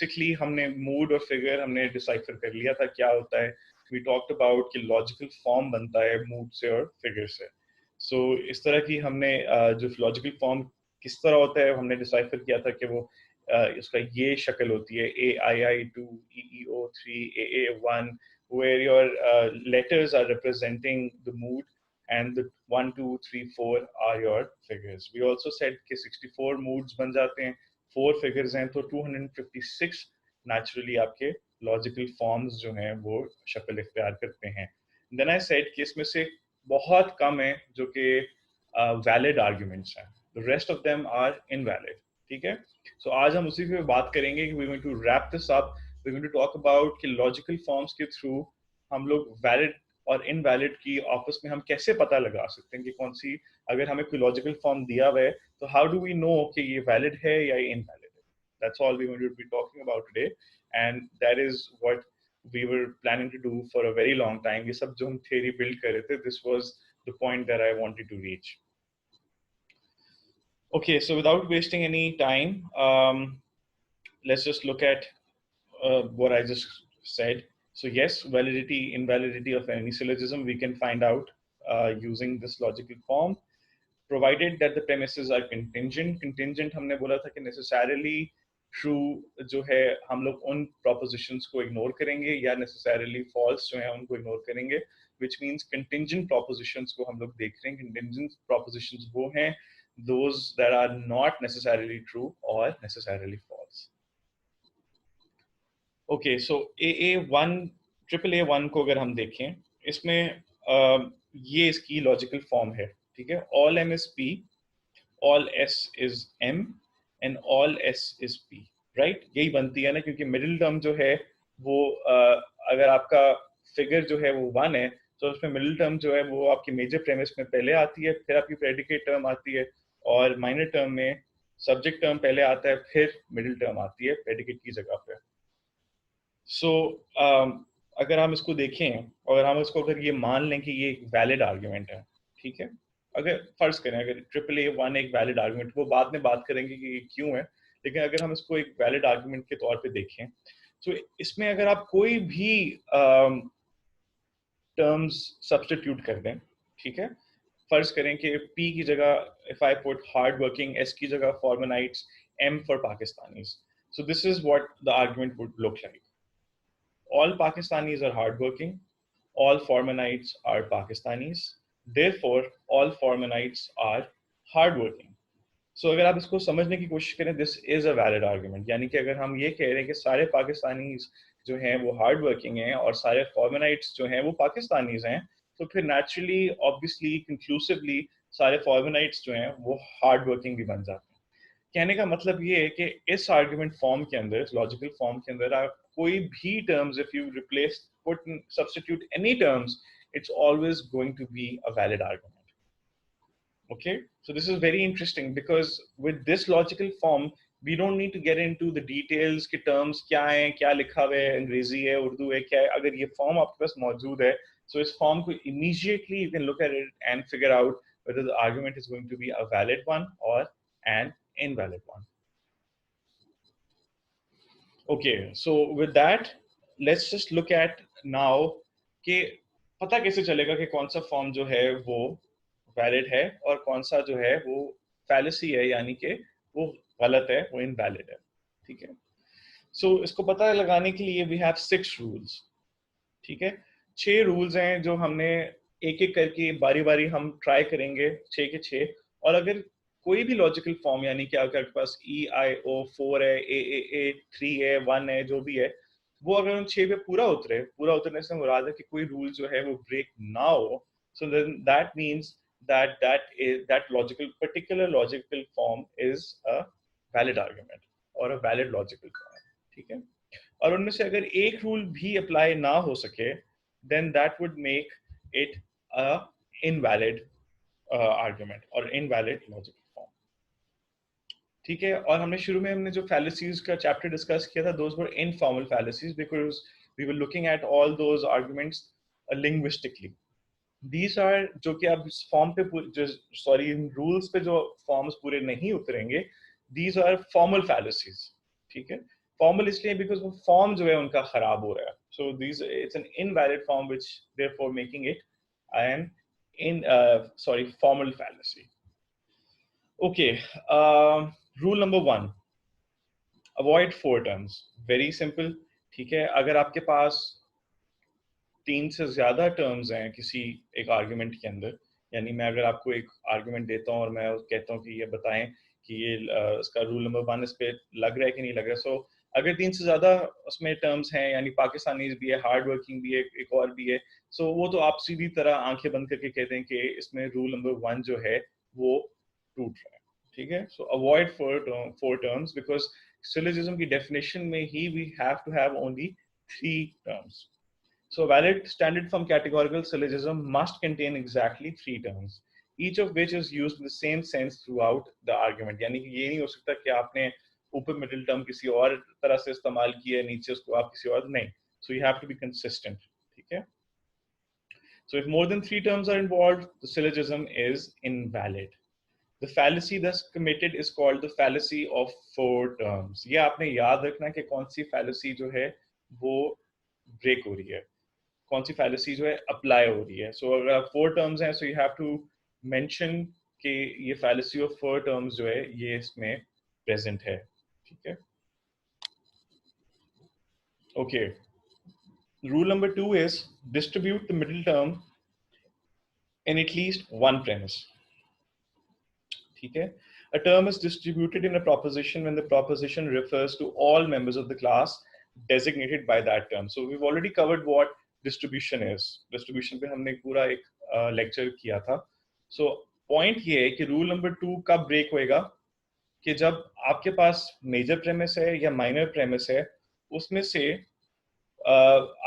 Basically हमने mood और figure हमने डिसाइफर कर लिया था क्या होता है। वी टॉक्ड अबाउट कि लॉजिकल फॉर्म बनता है मूड से और फिगर से। सो इस तरह की हमने जो लॉजिकल फॉर्म किस तरह होता है हमने डिसाइफर किया था कि वो इसका ये शक्ल होती है AII2 EEO3 AA1 where your letters are representing the mood and the 1 2 3 4 are your figures. We also said कि 64 moods बन जाते हैं, 4 figures हैं, तो 256 naturally आपके logical forms जो हैं वो शक्ल इख्तियार करते हैं। Then I said कि इसमें से बहुत कम है जो कि valid arguments हैं, the rest of them are invalid। ठीक है, so आज हम उसी पे बात करेंगे कि we're going to wrap this up। we're going to talk about कि logical forms के through हम लोग valid और इनवैलिड की आपस में हम कैसे पता लगा सकते हैं कि कौन सी, अगर हमें कोई लॉजिकल फॉर्म दिया हुआ है तो हाउ डू वी नो कि ये वैलिड है या ये इनवैलिड है। That's all we will be talking about today and that is what we were planning to do for a very long time. ये सब जो हम थ्योरी बिल्ड कर रहे थे, this was the point that I wanted to reach. Okay, so without wasting any time, let's just look at what I just said. So yes, validity, invalidity of any syllogism we can find out using this logical form, provided that the premises are contingent। Contingent हमने बोला था कि necessarily true जो है हम लोग उन propositions को ignore करेंगे या necessarily false जो है उनको ignore करेंगे, which means contingent propositions को हम लोग देख रहे हैं। Contingent propositions वो हैं those that are not necessarily true or necessarily false। Okay, so AA1 AAA1 को अगर हम देखें, इसमें ये इसकी लॉजिकल फॉर्म है। ठीक है, all M is P, all S is M and all S is P, right? यही बनती है ना, क्योंकि मिडिल टर्म जो है वो अगर आपका फिगर जो है वो 1 है तो उसमें मिडिल टर्म जो है वो आपकी मेजर प्रेमिस में पहले आती है, फिर आपकी प्रेडिकेट टर्म आती है, और माइनर टर्म में सब्जेक्ट टर्म पहले आता है, फिर मिडिल टर्म आती है प्रेडिकेट की जगह पे। सो अगर हम इसको देखें और हम इसको अगर ये मान लें कि ये एक वैलिड आर्ग्यूमेंट है, ठीक है, अगर फर्ज करें अगर AAA1 एक वैलिड आर्ग्यूमेंट, वो बाद में बात करेंगे कि ये क्यों है, लेकिन अगर हम इसको एक वैलिड आर्ग्यूमेंट के तौर पे देखें तो इसमें अगर आप कोई भी टर्म्स सब्स्टिट्यूट कर दें, ठीक है, फर्ज करें कि P की जगह if I put hard working, S की जगह फॉर्मनाइट्स, M for Pakistanis, so this is what the argument would look like. All Pakistanis are hardworking. All Formanites are Pakistanis. Therefore, all Formanites are hardworking. So अगर आप इसको समझने की कोशिश करें, this is a valid argument। यानी कि अगर हम ये कह रहे हैं कि सारे पाकिस्तानीज जो हैं वो हार्ड वर्किंग हैं और सारे फॉर्मनाइट्स जो हैं वो पाकिस्तानीज हैं, तो फिर नेचुरली, ऑब्वियसली, कंक्लूसिवली सारे फॉर्मनाइट्स जो हैं वो हार्ड वर्किंग भी बन जाते हैं। कहने का मतलब ये है कि इस आर्गुमेंट फॉर्म के अंदर, इस लॉजिकल फॉर्म के अंदर, आप कोई भी terms, if you replace, put, substitute any terms, it's always going to be a valid argument। Okay, so this is very interesting because with this logical form we don't need to get into the details कि terms क्या हैं, क्या लिखा हुआ है, अंग्रेजी है, उर्दू है, क्या है। अगर ये फॉर्म आपके पास मौजूद है, so इस फॉर्म को immediately you can look at it and figure out whether the argument is going to be a valid one or an invalid one। Okay, so with that, let's just look at now कि पता कैसे चलेगा कि कौन सा form जो है वो वैलिड है और कौन सा जो है वो फैलेसी है, यानी कि वो गलत है, वो इनवैलिड है। ठीक है, सो इसको पता लगाने के लिए वी हैव 6 रूल्स। ठीक है, 6 रूल्स हैं जो हमने एक एक करके बारी बारी हम ट्राई करेंगे, 6 के 6। और अगर कोई भी लॉजिकल फॉर्म, यानी कि अगर आपके पास EIO4 है, AAA3 है, 1 है, जो भी है, वो अगर उन 6 पे पूरा उतरे, पूरा उतरने से मुराद है कि कोई रूल जो है वो ब्रेक ना हो, so then that means that logical, particular logical form is a valid argument or a valid logical form। ठीक है, और उनमें से अगर एक रूल भी अप्लाई ना हो सके, then that would make it a invalid argument or invalid logical form। ठीक है, और हमने शुरू में हमने जो fallacies का चैप्टर डिस्कस किया था, those were informal fallacies because we were looking at all those arguments linguistically। These are जो कि आप इस फॉर्म पे जो, सॉरी, इन रूल्स पे जो फॉर्म्स पूरे नहीं उतरेंगे, these are formal fallacies। ठीक है, फॉर्मल इसलिए बिकॉज वो फॉर्म जो है उनका खराब हो रहा है. So this it's an invalid form which therefore making it an in sorry formal fallacy. Okay, rule number 1, avoid 4 terms. Very simple. ठीक है, अगर आपके पास 3 से ज्यादा टर्म्स हैं किसी एक आर्गुमेंट के अंदर, यानी मैं अगर आपको एक आर्गुमेंट देता हूँ और मैं कहता हूँ कि ये बताएं कि ये इसका रूल नंबर 1 इस पे लग रहा है कि नहीं लग रहा है. सो अगर 3 से ज्यादा उसमें टर्म्स हैं, यानी पाकिस्तानीज भी है, हार्ड वर्किंग भी है, एक और भी है, सो वो तो आप सीधी तरह आंखें बंद करके कहते हैं कि इसमें रूल नंबर 1 जो है वो टूट रहा है. ठीक है, so avoid 4 terms because syllogism की डेफिनेशन में ही we have to have only 3 terms. So a valid standard form categorical syllogism must contain exactly 3 terms, each of which is used in the same sense throughout the argument. यानी कि ये नहीं हो सकता कि आपने ऊपर मिडिल टर्म किसी और तरह से इस्तेमाल किया है, नीचे उसको आप किसी और नहीं. So you have to be consistent. ठीक है? So if more than 3 terms are involved, the syllogism is invalid. The fallacy thus committed is called the fallacy of 4 terms. ये आपने याद रखना कि कौन सी fallacy जो है वो break हो रही है, कौन सी फैलेसी जो है अप्लाई हो रही है. सो अगर आप 4 टर्म्स हैं, so you have to mention कि ये फैलेसी ऑफ 4 टर्म्स जो है ये इसमें प्रेजेंट है. ठीक है, okay. Rule number 2 is distribute the middle term in at least one premise. ठीक है, a term is distributed in a proposition when the proposition refers to all members of the class designated by that term. So we've already covered what distribution is. Distribution पे हमने पूरा एक lecture किया था. So point ये है कि rule number 2 कब ब्रेक होएगा कि जब आपके पास मेजर प्रेमिस है या माइनर प्रेमिस है, उसमें से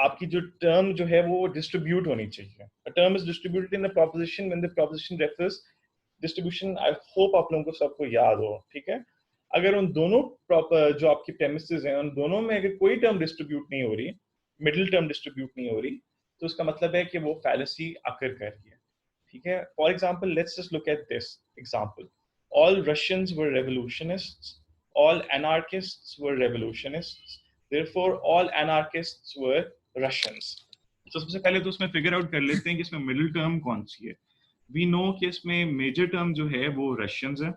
आपकी जो टर्म जो है वो डिस्ट्रीब्यूट होनी चाहिए. A term is distributed in a proposition when the proposition refers distribution. I hope आप लोगों को सबको याद हो. ठीक है, अगर उन दोनों प्रॉपर जो आपकी प्रेमिसेस हैं उन दोनों में अगर कोई टर्म डिस्ट्रीब्यूट नहीं हो रही, मिडिल टर्म डिस्ट्रीब्यूट नहीं हो रही, तो उसका मतलब है कि वो फैलेसी अकर कर रही है. ठीक है, for example let's just look at this example. All Russians were revolutionists, all anarchists were revolutionists, therefore all anarchists were Russians. तो सबसे पहले तो उसमें फिगर आउट कर लेते हैं कि इसमें मिडिल टर्म कौन सी है. We know कि इसमें मेजर टर्म जो है वो रशियंस है.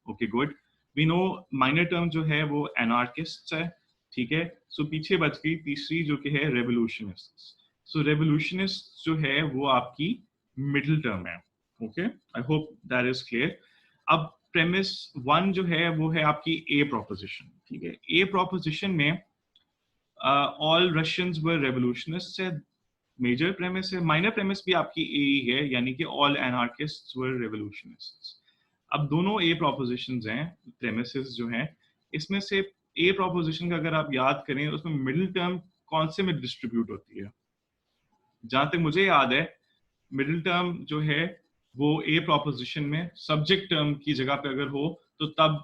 Okay good. We know minor term जो है वो एनार्किस्ट्स है. ठीक है, सो पीछे बच गई तीसरी जो कि है रेवोल्यूशनिस्ट्स. सो रेवोल्यूशनिस्ट जो है वो आपकी मिडिल टर्म है. Okay, I hope that is clear. अब प्रेमिस 1 जो है वो है आपकी ए प्रोपोजिशन. ठीक है, ए प्रोपोजिशन में ऑल रशियंस वर रेवोल्यूशनिस्ट्स है मेजर प्रेमिस है. माइनर प्रेमिस भी आपकी ए ही है, यानी कि ऑल एनार्किस्ट्स वर रेवोल्यूशनिस्ट्स. अब दोनों ए प्रोपोजिशंस हैं, प्रेमिसेस जो हैं, इसमें से ए प्रोपोजिशन का अगर आप याद करें उसमें मिडिल टर्म कौन से में डिस्ट्रीब्यूट होती है. जहां तक मुझे याद है मिडिल टर्म जो है वो ए प्रोपोजिशन में सब्जेक्ट टर्म की जगह पे अगर हो तो तब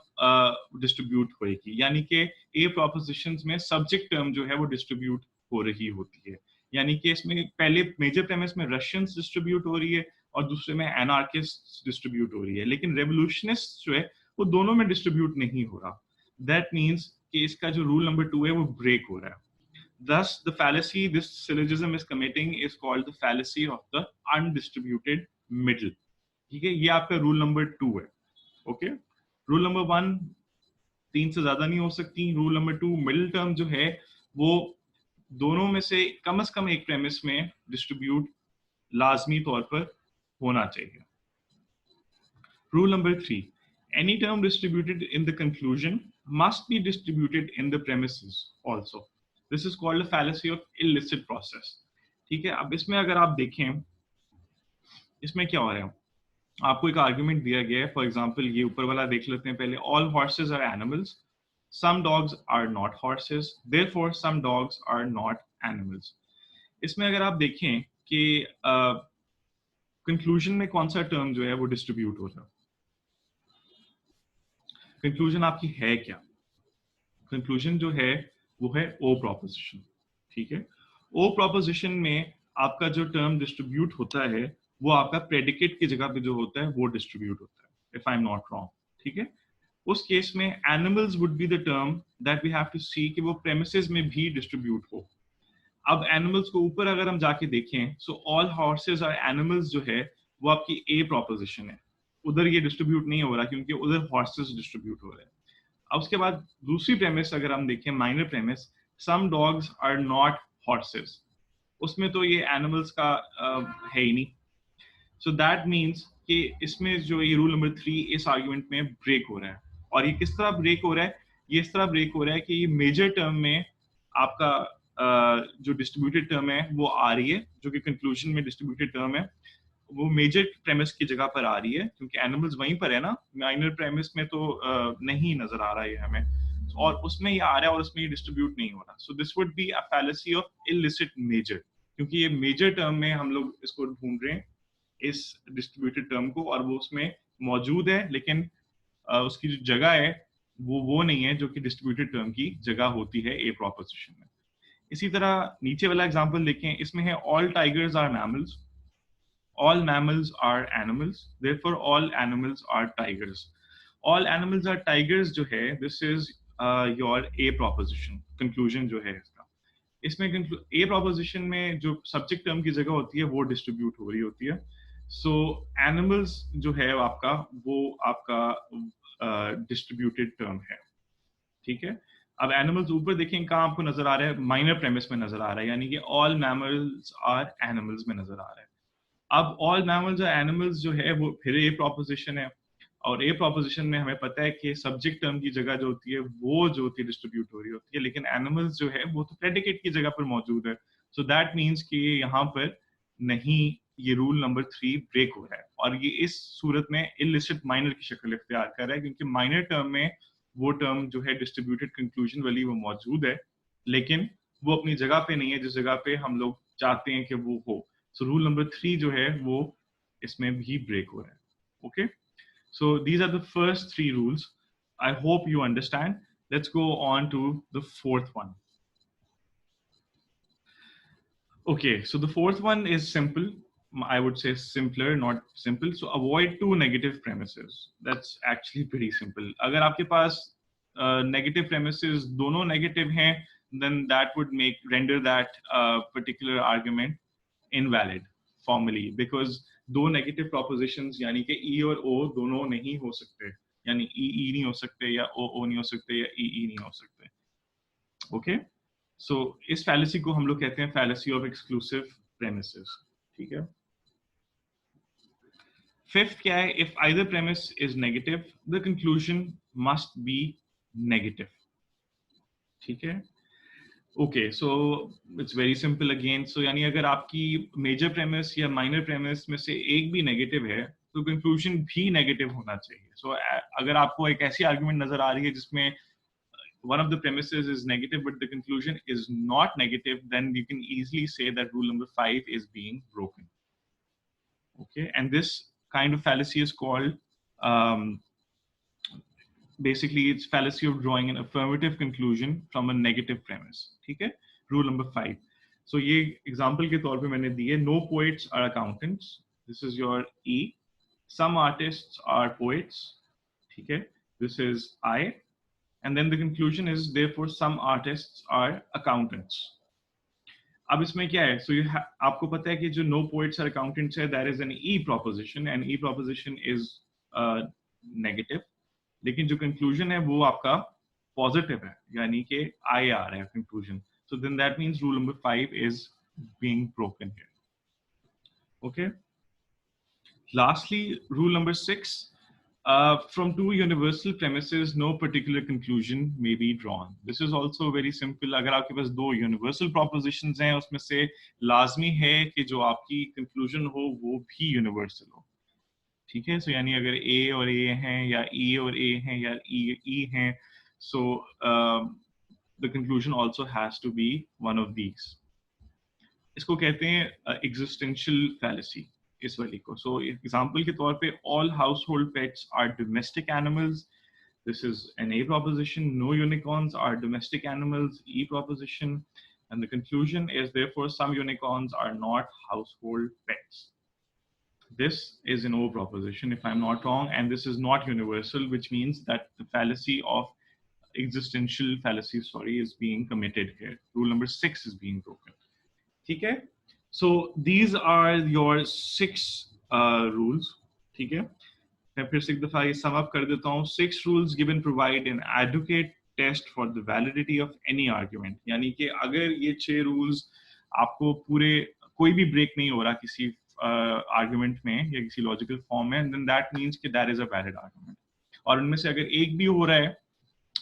डिस्ट्रीब्यूट होएगी. यानी कि ए प्रोपोजिशंस में सब्जेक्ट टर्म जो है वो डिस्ट्रीब्यूट हो रही होती है. यानी कि इसमें पहले मेजर प्रेमिस में रशियंस डिस्ट्रीब्यूट हो रही है और दूसरे में एनार्किस्ट डिस्ट्रीब्यूट हो रही है, लेकिन रेवोल्यूशनिस्ट जो है वो दोनों में डिस्ट्रीब्यूट नहीं हो रहा. दैट मीन्स कि इसका जो रूल नंबर 2 है वो ब्रेक हो रहा है. Thus, the fallacy this syllogism is committing is called the fallacy of the undistributed middle. ठीक है, ये आपका रूल नंबर 2 है. ओके, रूल नंबर 1 3 से ज्यादा नहीं हो सकती. रूल नंबर 2 मिडिल टर्म जो है वो दोनों में से कम एक प्रेमिस में डिस्ट्रीब्यूट लाजमी तौर पर होना चाहिए. Rule number 3, any term distributed in the conclusion must be distributed in the premises also. This is called a fallacy of illicit process. ठीक है, अब इसमें अगर आप देखें इसमें क्या हो रहा है, आपको एक आर्गुमेंट दिया गया है. फॉर एग्जांपल ये ऊपर वाला देख लेते हैं पहले. All horses are animals, some dogs are not horses, therefore some dogs are not animals. इसमें अगर आप देखें कि कंक्लूजन में कौन सा टर्म जो है वो डिस्ट्रीब्यूट हो रहा है. कंक्लूजन आपकी है क्या? कंक्लूजन जो है वो है ओ प्रोपोजिशन. ठीक है, ओ प्रोपोजिशन में आपका जो टर्म डिस्ट्रीब्यूट होता है वो आपका प्रेडिकेट की जगह पे जो होता है वो डिस्ट्रीब्यूट होता है, if I am not wrong. ठीक है, उस केस में animals would be the term that we have to see कि वो प्रेमिसेस में भी डिस्ट्रीब्यूट हो। अब एनिमल्स को ऊपर अगर हम जाके देखें, सो ऑल हॉर्सेस और एनिमल्स जो है वो आपकी ए प्रोपोजिशन है। उधर ये डिस्ट्रीब्यूट नहीं हो रहा क्योंकि उधर हॉर्सेस डिस्ट्रीब्यूट हो रहे हैं। अब उसके बाद दूसरी प्रेमिस अगर हम देखें, minor premise, some dogs are not horses, उसमें तो ये एनिमल्स का है ही नहीं। सो दैट मीन्स कि इसमें जो ये रूल नंबर 3 इस आर्ग्यूमेंट में ब्रेक हो रहा है। और ये किस तरह ब्रेक हो रहा है? ये इस तरह ब्रेक हो रहा है कि ये मेजर टर्म में आपका जो डिस्ट्रीब्यूटेड टर्म है वो आ रही है, जो कि कंक्लूजन में डिस्ट्रीब्यूटेड टर्म है, वो मेजर प्रेमिस की जगह पर आ रही है क्योंकि एनिमल्स वहीं पर है ना। माइनर प्रेमिस में तो नहीं नजर आ रहा है हमें, और उसमें ये आ रहा है और उसमें ये डिस्ट्रीब्यूट नहीं हो रहा। So this would be a fallacy of illicit major, क्योंकि ये मेजर टर्म में हम लोग इसको ढूंढ रहे हैं, इस डिस्ट्रीब्यूटेड टर्म को, और वो उसमें मौजूद है, लेकिन उसकी जो जगह है वो नहीं है जो कि डिस्ट्रीब्यूटेड टर्म की जगह होती है ए प्रोपोजिशन में। इसी तरह नीचे वाला एग्जांपल देखें, इसमें है all tigers are mammals, all mammals are animals, therefore all animals are tigers. All animals are tigers जो है, this is your A proposition, conclusion जो है इसका। इसमें A proposition में जो subject term की जगह होती है वो distribute हो रही होती है। So animals जो है आपका, वो आपका distributed term है, ठीक है। अब एनिमल्स ऊपर देखें कहाँ आपको नजर आ रहा है, माइनर प्रेमिस में नजर आ रहा है, यानी कि ऑल मैमल्स आर एनिमल्स में नजर आ रहा है। अब ऑल मैमल्स और एनिमल्स जो है वो फिर ए प्रोपोजिशन है, और ए प्रोपोजिशन में हमें पता है कि सब्जेक्ट टर्म की जगह जो होती है वो जो होती है डिस्ट्रीब्यूट हो रही होती है, लेकिन एनिमल्स जो है वो तो प्रेडिकेट की जगह पर मौजूद है। सो दैट मीन्स कि यहाँ पर नहीं, ये रूल नंबर 3 ब्रेक हो रहा है, और ये इस सूरत में इलिसिट माइनर की शक्ल इख्तियार कर रहा है, क्योंकि माइनर टर्म में वो टर्म जो है डिस्ट्रीब्यूटेड कंक्लूजन वाली वो मौजूद है, लेकिन वो अपनी जगह पे नहीं है जिस जगह पे हम लोग चाहते हैं कि वो हो। सो रूल नंबर 3 जो है वो इसमें भी ब्रेक हो रहा है। Okay, so these are the first 3 rules. I hope you understand. Let's go on to the fourth one. Okay, so the fourth one is simple. I would say simpler, not simple. So avoid 2 negative premises. That's actually pretty simple. अगर आपके पास negative premises दोनों negative हैं, then that would render that particular argument invalid formally, because दो negative propositions यानी कि E और O दोनों नहीं हो सकते, यानी E नहीं हो सकते, या O नहीं हो सकते, या E नहीं हो सकते। ओके, सो इस फैलेसी को हम लोग कहते हैं फैलेसी ऑफ एक्सक्लूसिव प्रेमिसेस, ठीक है। फिफ्थ क्या है? If either premise is negative, the conclusion must be negative, ठीक है। Okay, so it's very simple again. So यानी अगर आपकी मेजर प्रेमिस या माइनर प्रेमिस में से एक भी नेगेटिव है तो कंक्लूजन भी नेगेटिव होना चाहिए। सो अगर आपको एक ऐसी आर्गुमेंट नजर आ रही है जिसमें one of the premises is negative but the conclusion is not negative, then you can easily say that rule number 5 is being broken. Okay, and this kind of fallacy is called basically it's fallacy of drawing an affirmative conclusion from a negative premise, ठीक है। rule number 5, so ये example के तौर पे मैंने दिए, no poets are accountants, this is your E, some artists are poets, ठीक है, this is I, and then the conclusion is therefore some artists are accountants. अब इसमें क्या है? So आपको पता है कि जो no poets are accountants है, that is an E proposition, and E proposition is negative, लेकिन जो conclusion है वो आपका positive है, यानी कि I आ रहा है conclusion. So then that means rule number 5 is being broken here. Okay. Lastly, rule number 6. From 2 universal premises, no particular conclusion may be drawn. This is also very simple. अगर आपके पास 2 universal propositions हैं, उसमें से लाजमी है कि जो आपकी conclusion हो वो भी universal हो, ठीक है। So यानी अगर A और A हैं, या E और A हैं, या E हैं, so the conclusion also has to be one of these. इसको कहते हैं existential fallacy, इस वाली को। So example के तौर पे all household pets are domestic animals, this is an A proposition. No unicorns are domestic animals, E proposition, and the conclusion is therefore some unicorns are not household pets. This is an O proposition, if I'm not wrong, and this is not universal, which means that the fallacy of existential fallacy, is being committed here. Rule number 6 is being broken. ठीक है? So these are your 6 rules. ठीक है? मैं फिर से एक दफा ये sum up कर देता हूँ. 6 rules given provide an adequate test for the validity of any argument. यानी कि अगर ये 6 rules आपको पूरे कोई भी break नहीं हो रहा किसी argument में या किसी logical form में, then that means कि that is a valid argument. और उनमें से अगर एक भी हो रहा है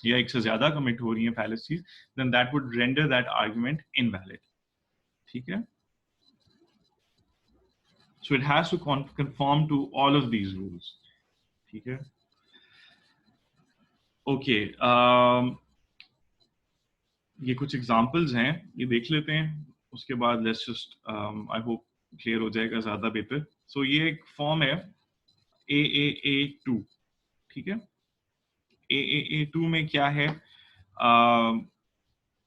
या एक से ज्यादा commit हो रही हैं fallacies, then that would render that argument invalid. ठीक है? So it has to conform to all of these rules. ठीक है? Okay. ये कुछ examples हैं, ये देख लेते हैं. उसके बाद let's just I hope clear हो जाएगा ज़्यादा बेहतर. So ये एक form है AAA2. ठीक है? AAA2 में क्या है?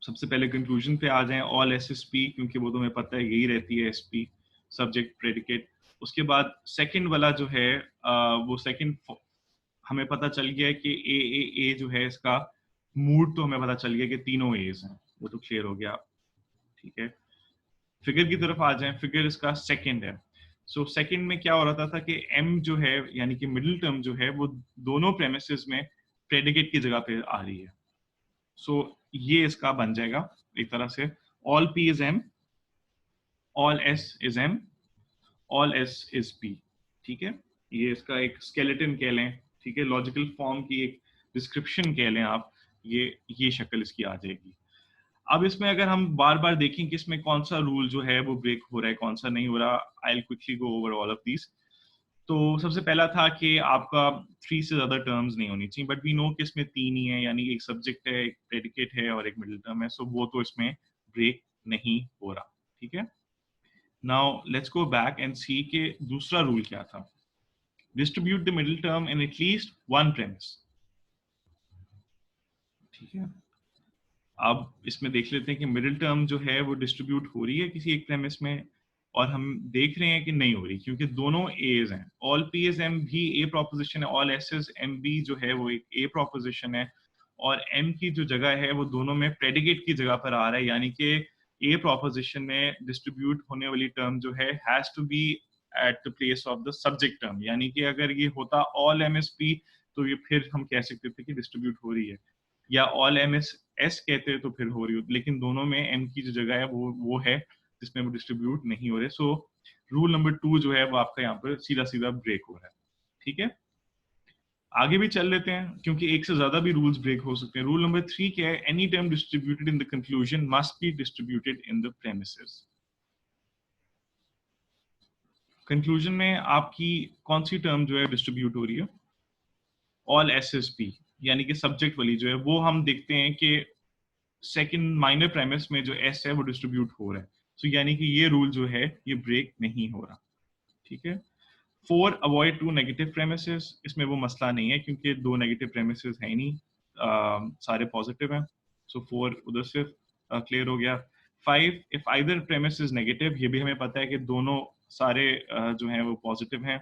सबसे पहले कंक्लूजन पे आ जाएं. ऑल SSP, क्योंकि वो तुम्हें पता है यही रहती है SP, सब्जेक्ट प्रेडिकेट. उसके बाद सेकंड वाला जो है वो सेकंड हमें पता चल गया कि AAA जो है इसका मूड तो हमें पता चल गया कि तीनों A's हैं, वो तो क्लियर हो गया. ठीक है? फिगर की तरफ आ जाएं. फिगर इसका सेकंड है. सो सेकंड में क्या हो रहा था कि M जो है यानी कि मिडिल टर्म जो है वो दोनों प्रेमिसेस में प्रेडिकेट की जगह पे आ रही है. सो ये इसका बन जाएगा एक तरह से all P is M, all S is M, all S is P. ठीक है? ये इसका एक स्केलेटन कह लें. ठीक है? लॉजिकल फॉर्म की एक डिस्क्रिप्शन कह लें आप. ये शक्ल इसकी आ जाएगी. अब इसमें अगर हम बार बार देखें कि इसमें कौन सा रूल जो है वो ब्रेक हो रहा है, कौन सा नहीं हो रहा, I will quickly go over all of these. तो सबसे पहला था कि आपका 3 से ज्यादा टर्म्स नहीं होनी चाहिए, बट वी नो कि इसमें 3 ही है, यानी एक सब्जेक्ट है, एक प्रेडिकेट है और एक मिडिल टर्म है. सो वो तो इसमें ब्रेक नहीं हो रहा. ठीक है? Now let's go back and see कि दूसरा रूल क्या था. Distribute the middle term in at least one premise. ठीक है? अब इसमें देख लेते हैं कि मिडिल टर्म जो है वो डिस्ट्रीब्यूट हो रही है किसी एक प्रेमिस में, और हम देख रहे हैं कि नहीं हो रही क्योंकि दोनों A's हैं. ऑल P is M भी A प्रोपोजिशन है, ऑल S is M भी जो है वो एक A प्रोपोजिशन है, और M की जो जगह है वो दोनों में प्रेडिकेट की जगह पर आ रहा है, यानी कि A प्रोपोजिशन में डिस्ट्रीब्यूट होने वाली टर्म जो है has to be at the place of the subject term. यानी कि अगर ये होता ऑल M is P तो ये फिर हम कह सकते थे कि डिस्ट्रीब्यूट हो रही है, या ऑल M is S कहते हैं तो फिर हो रही होती, लेकिन दोनों में M की जो जगह है वो है जिसमें वो डिस्ट्रीब्यूट नहीं हो रहे. सो रूल नंबर 2 जो है वो आपका यहाँ पर सीधा सीधा ब्रेक हो रहा है. ठीक है? आगे भी चल लेते हैं क्योंकि एक से ज्यादा भी रूल्स ब्रेक हो सकते हैं. रूल नंबर 3 क्या है? Any term distributed in the conclusion must be distributed in the premises. Conclusion में आपकी कौन सी टर्म जो है डिस्ट्रीब्यूट हो रही है? ऑल SSP, यानी कि सब्जेक्ट वाली जो है वो हम देखते हैं कि सेकंड माइनर प्रेमिस में जो S है वो डिस्ट्रीब्यूट हो रहा है. सो यानी कि ये रूल जो है ये ब्रेक नहीं हो रहा. ठीक है? 4 अवॉइड 2 नेगेटिव प्रेमिसेस. इसमें वो मसला नहीं है क्योंकि 2 नेगेटिव प्रेमिसेस है ही नहीं, सारे पॉजिटिव हैं. सो 4 उधर से क्लियर हो गया. 5 if either premise is negative, ये भी हमें पता है कि दोनों सारे जो हैं वो पॉजिटिव हैं.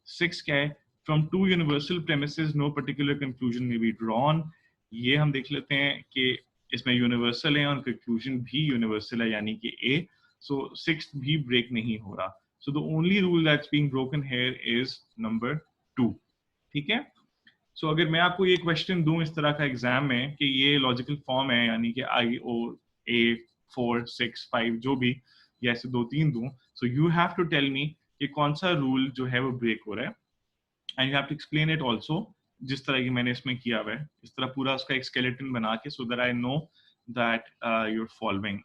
6 क्या है? From 2 universal premises no particular conclusion में बी ड्रॉन. ये हम देख लेते हैं कि इसमें यूनिवर्सल है और कंक्लूजन भी यूनिवर्सल है, यानी कि A. सो 6 भी ब्रेक नहीं हो रहा. So the only rule that's being broken here is number 2. ठीक है? So अगर मैं आपको ये क्वेश्चन दूं इस तरह का एग्जाम में कि ये लॉजिकल फॉर्म है, यानी कि IOA 4 6 5 जो भी, या ऐसे 2-3 दूं, so you have to tell me कि कौन सा रूल जो है वो ब्रेक हो रहा है, and you have to explain it also जिस तरह की मैंने इसमें किया हुआ है, इस तरह पूरा उसका एक स्केलेटन बना के, so that I know that you're following.